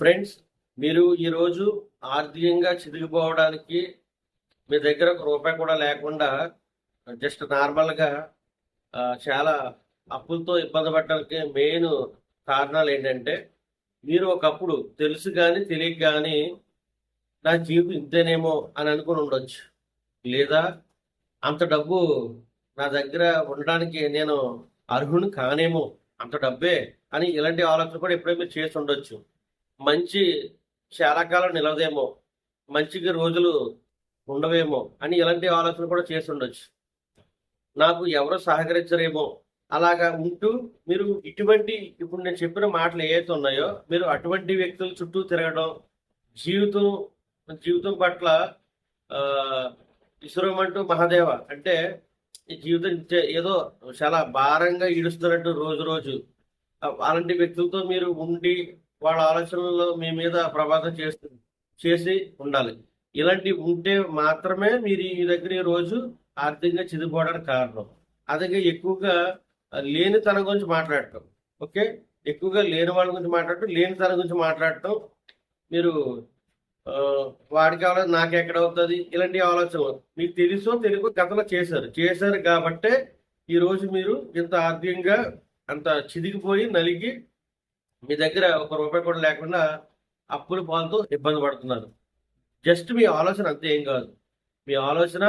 Friends, మీరు ఈరోజు ఆర్థికంగా చితికిపోవడానికి మీ దగ్గర ఒక రూపాయి కూడా లేకుండా జస్ట్ నార్మల్గా చాలా అప్పులతో ఇబ్బంది పడడానికి మెయిన్ కారణాలు ఏంటంటే, మీరు ఒకప్పుడు తెలుసు కానీ తెలియక కానీ నా జీవితం ఇంతేనేమో అని అనుకుని ఉండొచ్చు. లేదా అంత డబ్బు నా దగ్గర ఉండడానికి నేను అర్హుని కానేమో, అంత డబ్బే అని ఇలాంటి ఆలోచన కూడా ఎప్పుడైనా మీరు చేసి ఉండొచ్చు. మంచి చాలా కాలం నిలవదేమో, మంచిగా రోజులు ఉండవేమో అని ఇలాంటి ఆలోచన కూడా చేసి ఉండొచ్చు. నాకు ఎవరు సహకరించరేమో అలాగా ఉంటూ మీరు ఇటువంటి ఇప్పుడు నేను చెప్పిన మాటలు ఏవైతే ఉన్నాయో మీరు అటువంటి వ్యక్తుల చుట్టూ తిరగడం, జీవితం జీవితం పట్ల ఆ విసురమంటూ మహాదేవ అంటే ఈ జీవితం ఏదో చాలా భారంగా ఈడుస్తున్నట్టు రోజు రోజు అలాంటి వ్యక్తులతో మీరు ఉండి వాళ్ళ ఆలోచనల్లో మీ మీద ప్రభావితం చేసి ఉండాలి. ఇలాంటివి ఉంటే మాత్రమే మీరు ఈ దగ్గర ఈ రోజు ఆర్థికంగా చిదిపోవడానికి కారణం. అదే ఎక్కువగా లేనితనం గురించి మాట్లాడటం, ఓకే, ఎక్కువగా లేని వాళ్ళ గురించి మాట్లాడటం, లేనితనం గురించి మాట్లాడటం, మీరు వాడికి కావాలి నాకు ఎక్కడ అవుతుంది ఇలాంటి ఆలోచనలు మీకు తెలుసో తెలియకో గతంలో చేశారు కాబట్టే ఈరోజు మీరు ఇంత ఆర్థికంగా అంత చిదిగిపోయి నలిగి మీ దగ్గర ఒక రూపాయి కూడా లేకుండా అప్పుల పాలతో ఇబ్బంది పడుతున్నారు. జస్ట్ మీ ఆలోచన అంతే, ఏం కాదు. మీ ఆలోచన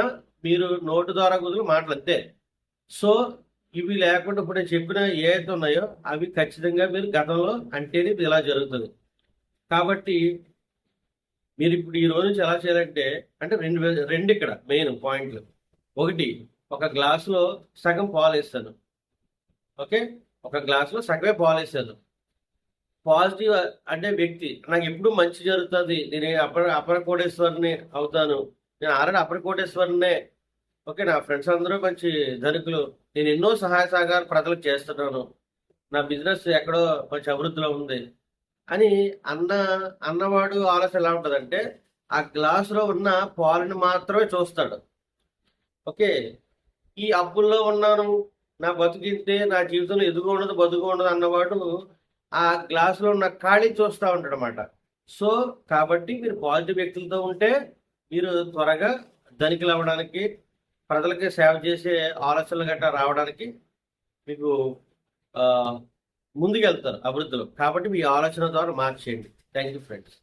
మీరు నోటు ద్వారా కుదిరిన మాటలు అంతే. సో ఇవి లేకుండా ఇప్పుడు నేను చెప్పిన ఏవైతే ఉన్నాయో అవి ఖచ్చితంగా మీరు గతంలో అంటేనే ఇలా జరుగుతుంది. కాబట్టి మీరు ఇప్పుడు ఈ రోజు నుంచి ఎలా చేయాలంటే, అంటే రెండు ఇక్కడ మెయిన్ పాయింట్లు. ఒకటి, ఒక గ్లాసులో సగం పాలు వేస్తాను, ఓకే, ఒక గ్లాసులో సగమే పాలు వేస్తాను. పాజిటివ్ అంటే వ్యక్తి నాకు ఎప్పుడు మంచి జరుగుతుంది, నేను అపర కోటేశ్వరిని అవుతాను, నేను ఆల్రెడీ అపర కోటేశ్వరినే, ఓకే, నా ఫ్రెండ్స్ అందరూ మంచి ధనికులు, నేను ఎన్నో సహాయ సహకారాలు ప్రజలకు చేస్తున్నాను, నా బిజినెస్ ఎక్కడో మంచి అభివృద్ధిలో ఉంది అని అన్నవాడు ఆలోచన ఎలా ఉంటుందంటే ఆ గ్లాసులో ఉన్న పాలను మాత్రమే చూస్తాడు. ఓకే, ఈ అప్పుల్లో ఉన్నాను, నా బతుకింతే, నా జీవితంలో ఎదుగు ఉండదు బతుకు ఉండదు అన్నవాడు ఆ గ్లాసులో ఉన్న ఖాళీ చూస్తూ ఉంటాడు అనమాట. సో కాబట్టి మీరు పాజిటివ్ వ్యక్తులతో ఉంటే మీరు త్వరగా ధనికులు అవ్వడానికి, ప్రజలకి సేవ చేసే ఆలోచనలు గట్రా రావడానికి మీకు ముందుకెళ్తారు అభివృద్ధిలో. కాబట్టి మీ ఆలోచన ద్వారా మార్చేయండి. Thank you friends.